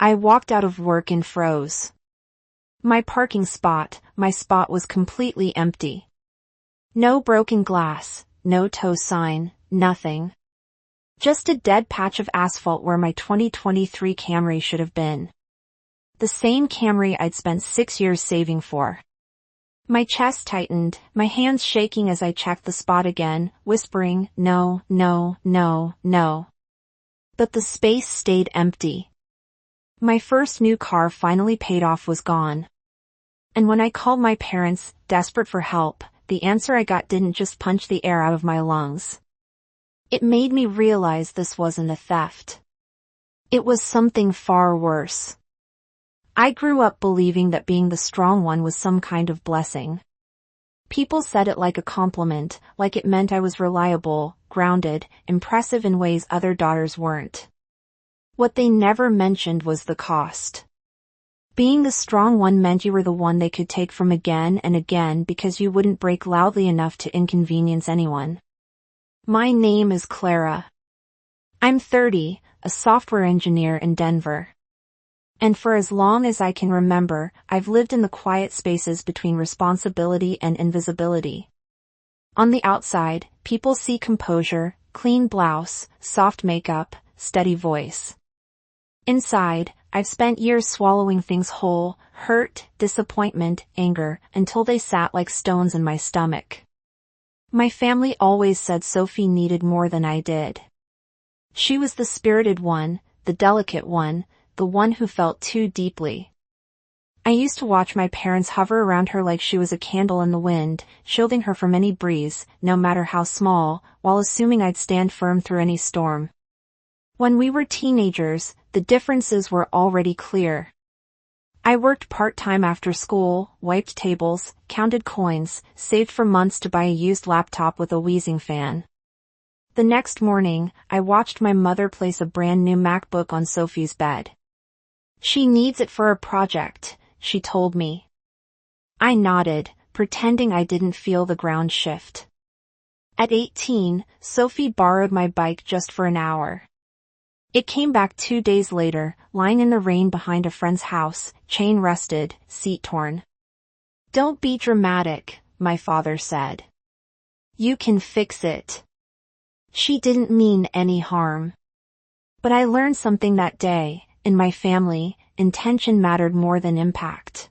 I walked out of work and froze. My spot was completely empty. No broken glass, no tow sign, nothing. Just a dead patch of asphalt where my 2023 Camry should have been. The same Camry I'd spent 6 years saving for. My chest tightened, my hands shaking as I checked the spot again, whispering, no, no, no, no. But the space stayed empty. My first new car finally paid off was gone. And when I called my parents, desperate for help, the answer I got didn't just punch the air out of my lungs. It made me realize this wasn't a theft. It was something far worse. I grew up believing that being the strong one was some kind of blessing. People said it like a compliment, like it meant I was reliable, grounded, impressive in ways other daughters weren't. What they never mentioned was the cost. Being the strong one meant you were the one they could take from again and again because you wouldn't break loudly enough to inconvenience anyone. My name is Clara. I'm 30, a software engineer in Denver. And for as long as I can remember, I've lived in the quiet spaces between responsibility and invisibility. On the outside, people see composure, clean blouse, soft makeup, steady voice. Inside, I've spent years swallowing things whole, hurt, disappointment, anger, until they sat like stones in my stomach. My family always said Sophie needed more than I did. She was the spirited one, the delicate one, the one who felt too deeply. I used to watch my parents hover around her like she was a candle in the wind, shielding her from any breeze, no matter how small, while assuming I'd stand firm through any storm. When we were teenagers, the differences were already clear. I worked part-time after school, wiped tables, counted coins, saved for months to buy a used laptop with a wheezing fan. The next morning, I watched my mother place a brand new MacBook on Sophie's bed. She needs it for a project, she told me. I nodded, pretending I didn't feel the ground shift. At 18, Sophie borrowed my bike just for an hour. It came back 2 days later, lying in the rain behind a friend's house, chain rusted, seat torn. Don't be dramatic, my father said. You can fix it. She didn't mean any harm. But I learned something that day. In my family, intention mattered more than impact.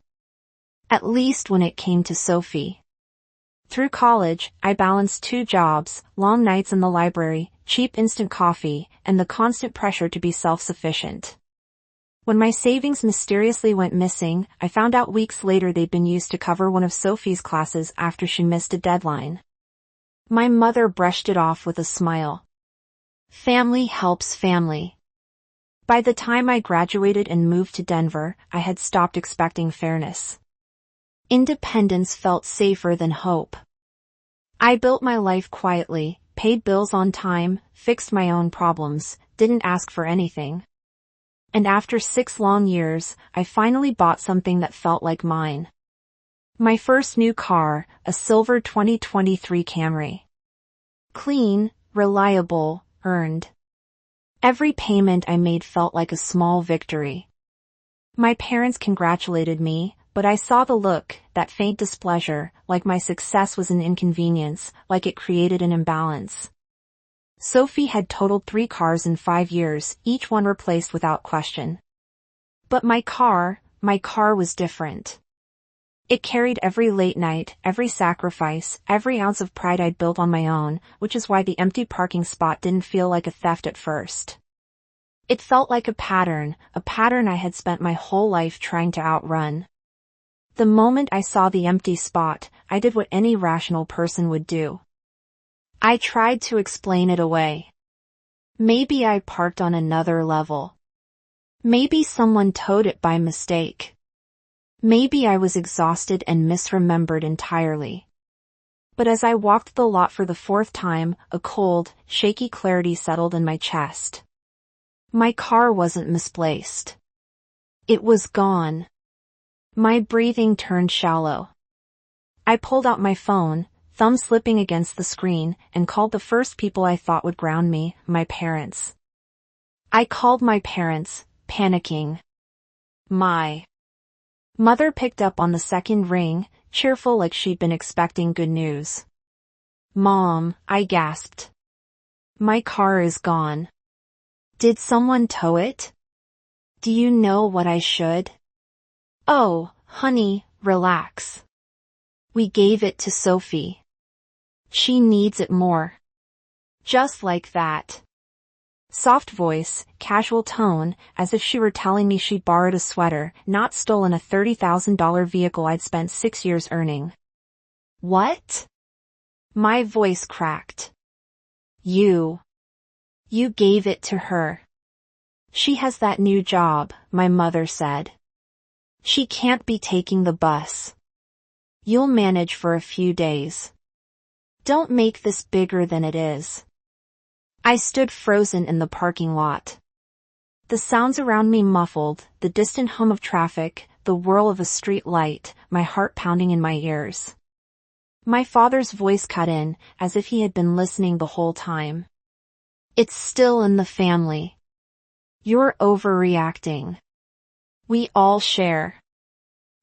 At least when it came to Sophie. Through college, I balanced 2 jobs, long nights in the library, cheap instant coffee, and the constant pressure to be self-sufficient. When my savings mysteriously went missing, I found out weeks later they'd been used to cover one of Sophie's classes after she missed a deadline. My mother brushed it off with a smile. Family helps family. By the time I graduated and moved to Denver, I had stopped expecting fairness. Independence felt safer than hope. I built my life quietly, paid bills on time, fixed my own problems, didn't ask for anything. And after 6 long years, I finally bought something that felt like mine. My first new car, a silver 2023 Camry. Clean, reliable, earned. Every payment I made felt like a small victory. My parents congratulated me, but I saw the look, that faint displeasure, like my success was an inconvenience, like it created an imbalance. Sophie had totaled 3 cars in 5 years, each one replaced without question. But my car was different. It carried every late night, every sacrifice, every ounce of pride I'd built on my own, which is why the empty parking spot didn't feel like a theft at first. It felt like a pattern I had spent my whole life trying to outrun. The moment I saw the empty spot, I did what any rational person would do. I tried to explain it away. Maybe I parked on another level. Maybe someone towed it by mistake. Maybe I was exhausted and misremembered entirely. But as I walked the lot for the 4th time, a cold, shaky clarity settled in my chest. My car wasn't misplaced. It was gone. My breathing turned shallow. I pulled out my phone, thumb slipping against the screen, and called the first people I thought would ground me, my parents. I called my parents, panicking. My mother picked up on the second ring, cheerful like she'd been expecting good news. Mom, I gasped. My car is gone. Did someone tow it? Do you know what I should? Oh, honey, relax. We gave it to Sophie. She needs it more. Just like that. Soft voice, casual tone, as if she were telling me she'd borrowed a sweater, not stolen a $30,000 vehicle I'd spent 6 years earning. What? My voice cracked. You gave it to her. She has that new job, my mother said. She can't be taking the bus. You'll manage for a few days. Don't make this bigger than it is. I stood frozen in the parking lot. The sounds around me muffled, the distant hum of traffic, the whirl of a street light, my heart pounding in my ears. My father's voice cut in, as if he had been listening the whole time. It's still in the family. You're overreacting. We all share.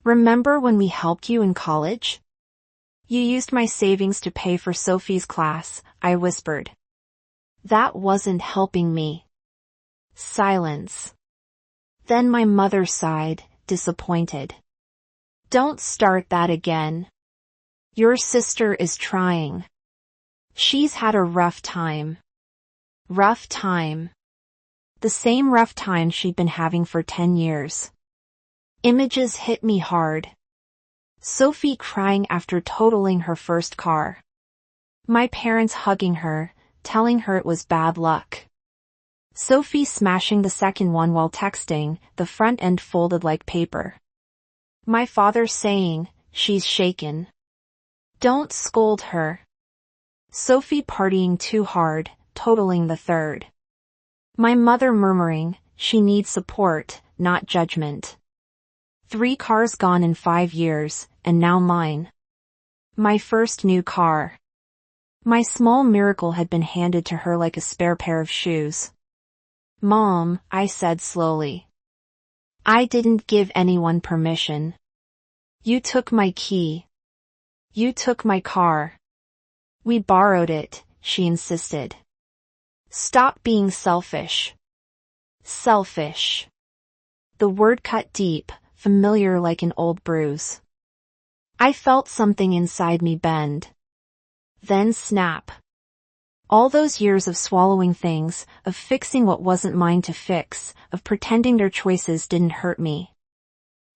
Remember when we helped you in college? You used my savings to pay for Sophie's class, I whispered. That wasn't helping me. Silence. Then my mother sighed, disappointed. Don't start that again. Your sister is trying. She's had a rough time. Rough time. The same rough time she'd been having for 10 years. Images hit me hard. Sophie crying after totaling her first car. My parents hugging her, telling her it was bad luck. Sophie smashing the second one while texting, the front end folded like paper. My father saying, she's shaken. Don't scold her. Sophie partying too hard, totaling the third. My mother murmuring, she needs support, not judgment. 3 cars gone in 5 years, and now mine. My first new car. My small miracle had been handed to her like a spare pair of shoes. Mom, I said slowly. I didn't give anyone permission. You took my key. You took my car. We borrowed it, she insisted. Stop being selfish. Selfish. The word cut deep, familiar like an old bruise. I felt something inside me bend. Then snap. All those years of swallowing things, of fixing what wasn't mine to fix, of pretending their choices didn't hurt me.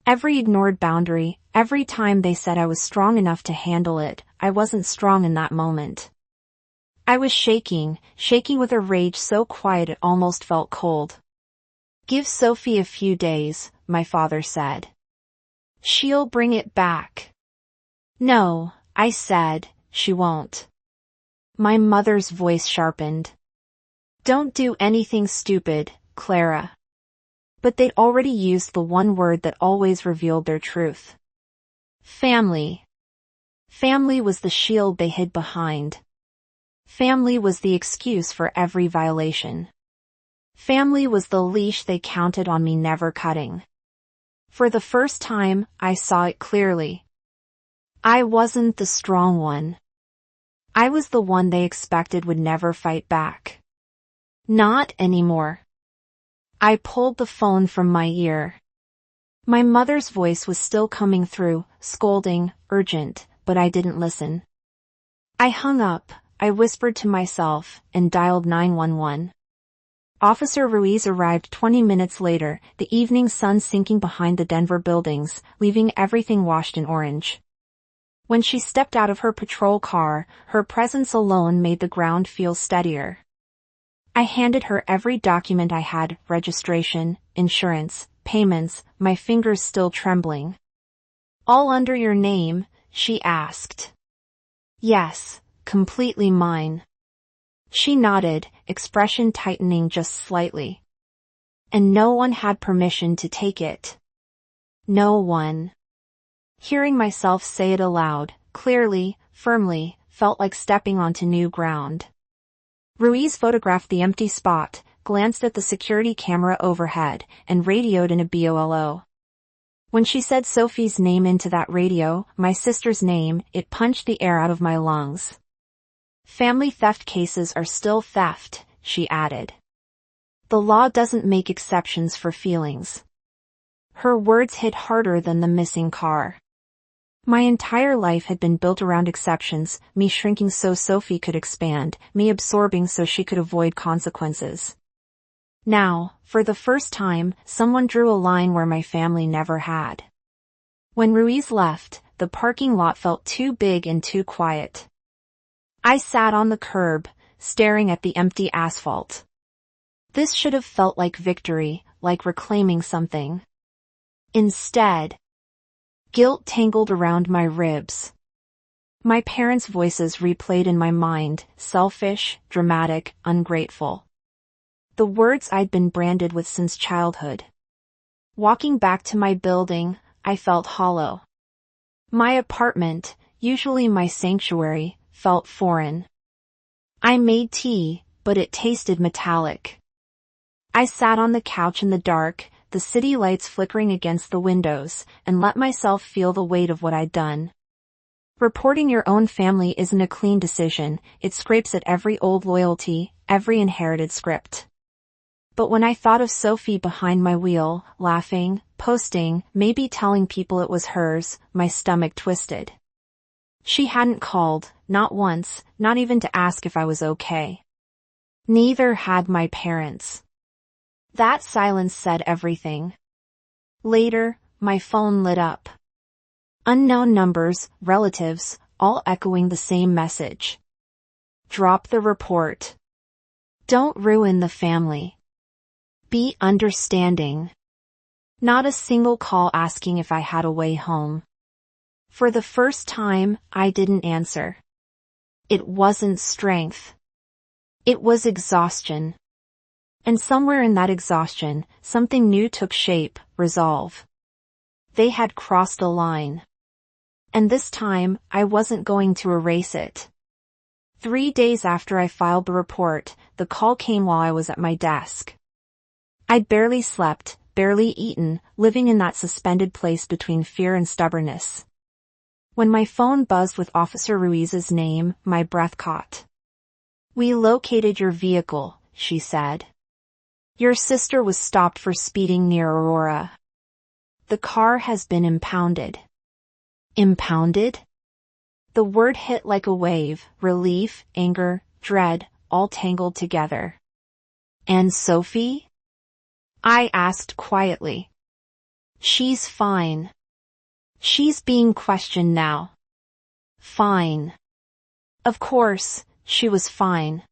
Every ignored boundary, every time they said I was strong enough to handle it, I wasn't strong in that moment. I was shaking with a rage so quiet it almost felt cold. Give Sophie a few days, my father said. She'll bring it back. No, I said, she won't. My mother's voice sharpened. Don't do anything stupid, Clara. But they'd already used the one word that always revealed their truth. Family. Family was the shield they hid behind. Family was the excuse for every violation. Family was the leash they counted on me never cutting. For the first time, I saw it clearly. I wasn't the strong one. I was the one they expected would never fight back. Not anymore. I pulled the phone from my ear. My mother's voice was still coming through, scolding, urgent, but I didn't listen. I hung up, I whispered to myself, and dialed 911. Officer Ruiz arrived 20 minutes later, the evening sun sinking behind the Denver buildings, leaving everything washed in orange. When she stepped out of her patrol car, her presence alone made the ground feel steadier. I handed her every document I had, registration, insurance, payments, my fingers still trembling. All under your name, she asked. Yes, completely mine. She nodded, expression tightening just slightly. And no one had permission to take it. No one. Hearing myself say it aloud, clearly, firmly, felt like stepping onto new ground. Ruiz photographed the empty spot, glanced at the security camera overhead, and radioed in a BOLO. When she said Sophie's name into that radio, my sister's name, it punched the air out of my lungs. Family theft cases are still theft, she added. The law doesn't make exceptions for feelings. Her words hit harder than the missing car. My entire life had been built around exceptions, me shrinking so Sophie could expand, me absorbing so she could avoid consequences. Now, for the first time, someone drew a line where my family never had. When Ruiz left, the parking lot felt too big and too quiet. I sat on the curb, staring at the empty asphalt. This should have felt like victory, like reclaiming something. Instead, guilt tangled around my ribs. My parents' voices replayed in my mind, selfish, dramatic, ungrateful. The words I'd been branded with since childhood. Walking back to my building, I felt hollow. My apartment, usually my sanctuary, felt foreign. I made tea, but it tasted metallic. I sat on the couch in the dark, the city lights flickering against the windows, and let myself feel the weight of what I'd done. Reporting your own family isn't a clean decision, it scrapes at every old loyalty, every inherited script. But when I thought of Sophie behind my wheel, laughing, posting, maybe telling people it was hers, my stomach twisted. She hadn't called, not once, not even to ask if I was okay. Neither had my parents. That silence said everything. Later, my phone lit up. Unknown numbers, relatives, all echoing the same message. Drop the report. Don't ruin the family. Be understanding. Not a single call asking if I had a way home. For the first time, I didn't answer. It wasn't strength. It was exhaustion. And somewhere in that exhaustion, something new took shape, resolve. They had crossed a line. And this time, I wasn't going to erase it. 3 days after I filed the report, the call came while I was at my desk. I'd barely slept, barely eaten, living in that suspended place between fear and stubbornness. When my phone buzzed with Officer Ruiz's name, my breath caught. We located your vehicle, she said. Your sister was stopped for speeding near Aurora. The car has been impounded. Impounded? The word hit like a wave, relief, anger, dread, all tangled together. And Sophie? I asked quietly. She's fine. She's being questioned now. Fine. Of course, she was fine.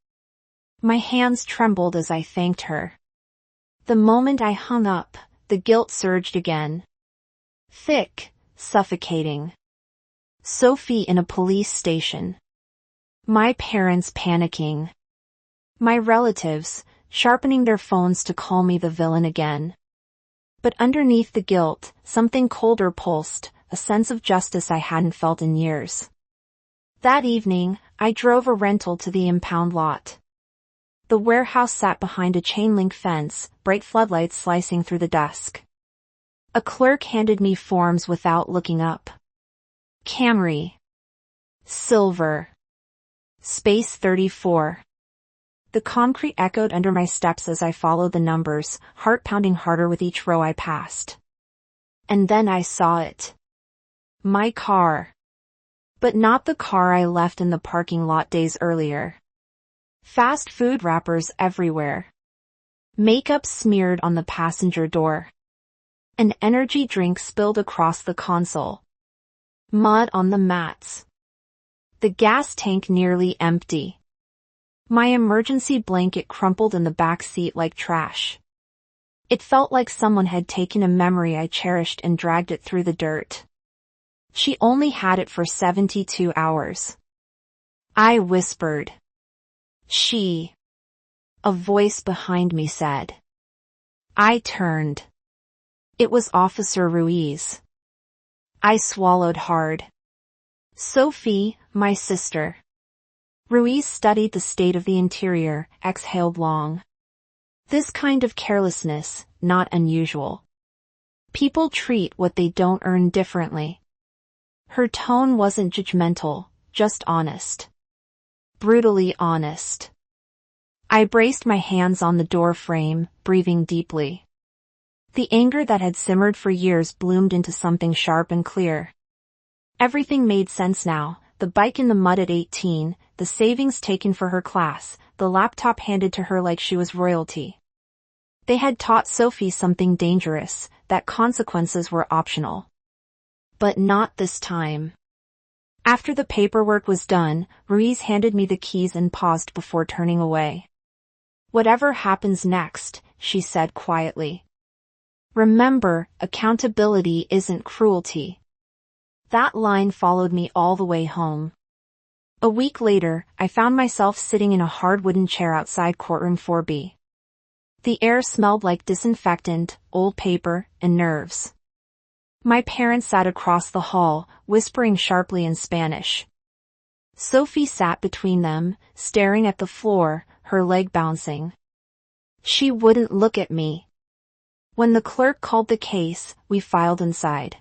My hands trembled as I thanked her. The moment I hung up, the guilt surged again. Thick, suffocating. Sophie in a police station. My parents panicking. My relatives, sharpening their phones to call me the villain again. But underneath the guilt, something colder pulsed, a sense of justice I hadn't felt in years. That evening, I drove a rental to the impound lot. The warehouse sat behind a chain-link fence, bright floodlights slicing through the dusk. A clerk handed me forms without looking up. Camry. Silver. Space 34. The concrete echoed under my steps as I followed the numbers, heart pounding harder with each row I passed. And then I saw it. My car. But not the car I left in the parking lot days earlier. Fast food wrappers everywhere. Makeup smeared on the passenger door. An energy drink spilled across the console. Mud on the mats. The gas tank nearly empty. My emergency blanket crumpled in the back seat like trash. It felt like someone had taken a memory I cherished and dragged it through the dirt. She only had it for 72 hours. I whispered. She. A voice behind me said. I turned. It was Officer Ruiz. I swallowed hard. Sophie, my sister. Ruiz studied the state of the interior, exhaled long. This kind of carelessness, not unusual. People treat what they don't earn differently. Her tone wasn't judgmental, just honest. Brutally honest. I braced my hands on the door frame, breathing deeply. The anger that had simmered for years bloomed into something sharp and clear. Everything made sense now: the bike in the mud at 18, the savings taken for her class, the laptop handed to her like she was royalty. They had taught Sophie something dangerous, that consequences were optional. But not this time. After the paperwork was done, Ruiz handed me the keys and paused before turning away. "Whatever happens next," she said quietly. "Remember, accountability isn't cruelty." That line followed me all the way home. A week later, I found myself sitting in a hard wooden chair outside courtroom 4B. The air smelled like disinfectant, old paper, and nerves. My parents sat across the hall, whispering sharply in Spanish. Sophie sat between them, staring at the floor, her leg bouncing. She wouldn't look at me. When the clerk called the case, we filed inside.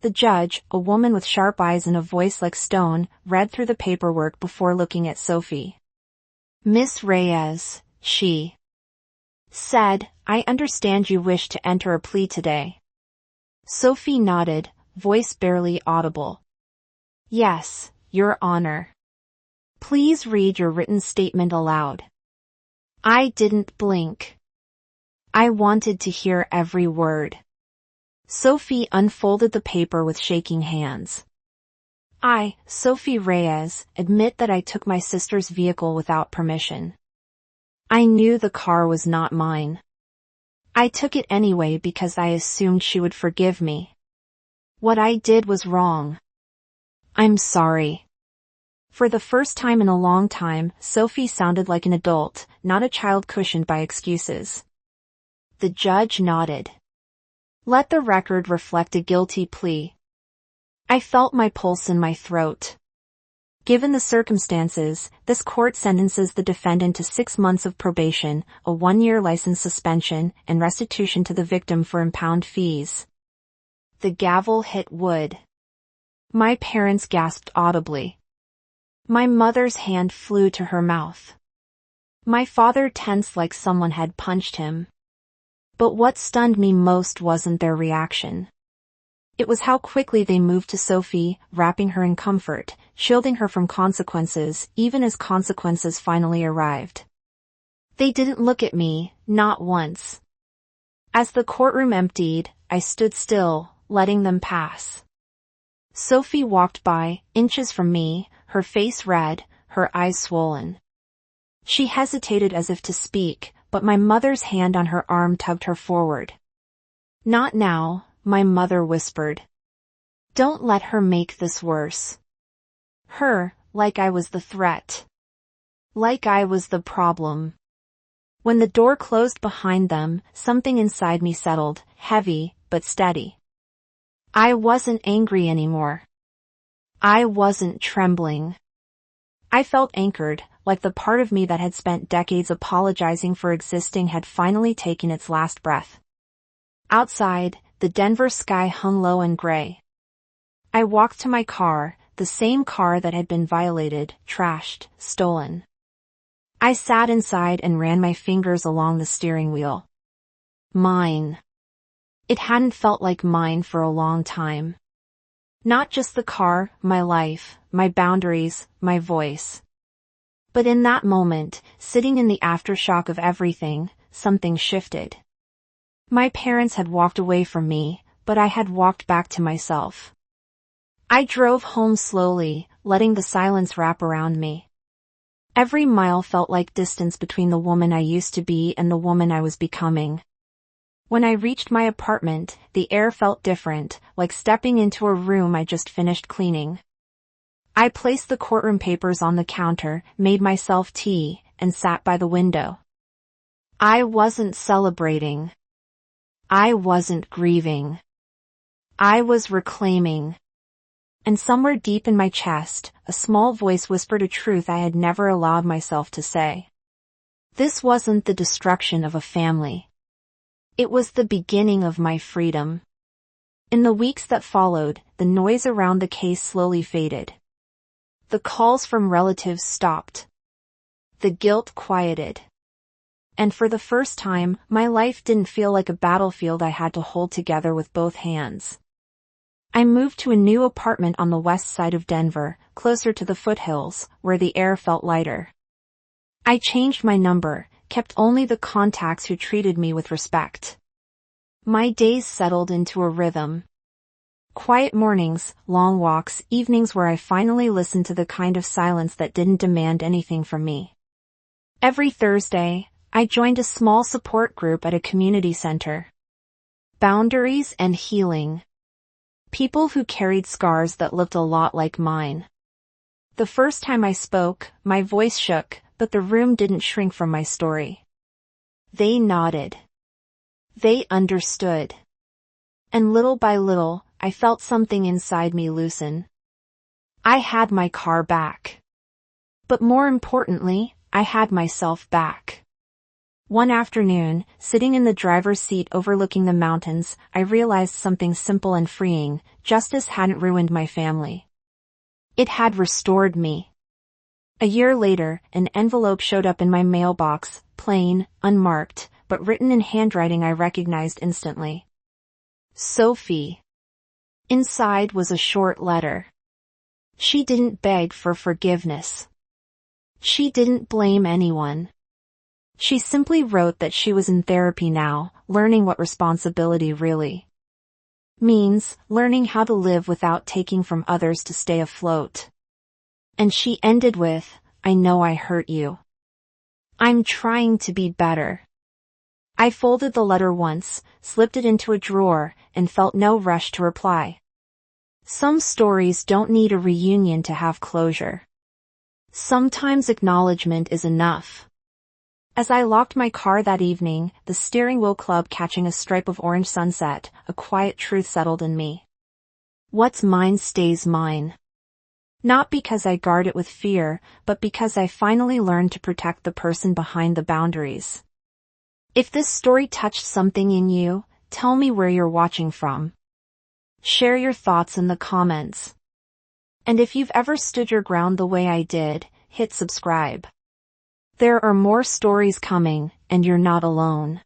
The judge, a woman with sharp eyes and a voice like stone, read through the paperwork before looking at Sophie. "Miss Reyes," she said, "I understand you wish to enter a plea today." Sophie nodded, voice barely audible. "Yes, Your Honor." "Please read your written statement aloud." I didn't blink. I wanted to hear every word. Sophie unfolded the paper with shaking hands. "I, Sophie Reyes, admit that I took my sister's vehicle without permission. I knew the car was not mine. I took it anyway because I assumed she would forgive me. What I did was wrong. I'm sorry." For the first time in a long time, Sophie sounded like an adult, not a child cushioned by excuses. The judge nodded. "Let the record reflect a guilty plea." I felt my pulse in my throat. Given the circumstances, this court sentences the defendant to 6 months of probation, a 1-year license suspension, and restitution to the victim for impound fees. The gavel hit wood. My parents gasped audibly. My mother's hand flew to her mouth. My father tensed like someone had punched him. But what stunned me most wasn't their reaction. It was how quickly they moved to Sophie, wrapping her in comfort, shielding her from consequences, even as consequences finally arrived. They didn't look at me, not once. As the courtroom emptied, I stood still, letting them pass. Sophie walked by, inches from me, her face red, her eyes swollen. She hesitated as if to speak, but my mother's hand on her arm tugged her forward. "Not now," my mother whispered. "Don't let her make this worse." Her, like I was the threat. Like I was the problem. When the door closed behind them, something inside me settled, heavy, but steady. I wasn't angry anymore. I wasn't trembling. I felt anchored, like the part of me that had spent decades apologizing for existing had finally taken its last breath. Outside, the Denver sky hung low and gray. I walked to my car, the same car that had been violated, trashed, stolen. I sat inside and ran my fingers along the steering wheel. Mine. It hadn't felt like mine for a long time. Not just the car, my life, my boundaries, my voice. But in that moment, sitting in the aftershock of everything, something shifted. My parents had walked away from me, but I had walked back to myself. I drove home slowly, letting the silence wrap around me. Every mile felt like distance between the woman I used to be and the woman I was becoming. When I reached my apartment, the air felt different, like stepping into a room I just finished cleaning. I placed the courtroom papers on the counter, made myself tea, and sat by the window. I wasn't celebrating. I wasn't grieving. I was reclaiming. And somewhere deep in my chest, a small voice whispered a truth I had never allowed myself to say. This wasn't the destruction of a family. It was the beginning of my freedom. In the weeks that followed, the noise around the case slowly faded. The calls from relatives stopped. The guilt quieted. And for the first time, my life didn't feel like a battlefield I had to hold together with both hands. I moved to a new apartment on the west side of Denver, closer to the foothills, where the air felt lighter. I changed my number, kept only the contacts who treated me with respect. My days settled into a rhythm. Quiet mornings, long walks, evenings where I finally listened to the kind of silence that didn't demand anything from me. Every Thursday, I joined a small support group at a community center. Boundaries and healing. People who carried scars that looked a lot like mine. The first time I spoke, my voice shook, but the room didn't shrink from my story. They nodded. They understood. And little by little, I felt something inside me loosen. I had my car back. But more importantly, I had myself back. One afternoon, sitting in the driver's seat overlooking the mountains, I realized something simple and freeing: justice hadn't ruined my family. It had restored me. A year later, an envelope showed up in my mailbox, plain, unmarked, but written in handwriting I recognized instantly. Sophie. Inside was a short letter. She didn't beg for forgiveness. She didn't blame anyone. She simply wrote that she was in therapy now, learning what responsibility really means, learning how to live without taking from others to stay afloat. And she ended with, "I know I hurt you. I'm trying to be better." I folded the letter once, slipped it into a drawer, and felt no rush to reply. Some stories don't need a reunion to have closure. Sometimes acknowledgement is enough. As I locked my car that evening, the steering wheel club catching a stripe of orange sunset, a quiet truth settled in me. What's mine stays mine. Not because I guard it with fear, but because I finally learned to protect the person behind the boundaries. If this story touched something in you, tell me where you're watching from. Share your thoughts in the comments. And if you've ever stood your ground the way I did, hit subscribe. There are more stories coming, and you're not alone.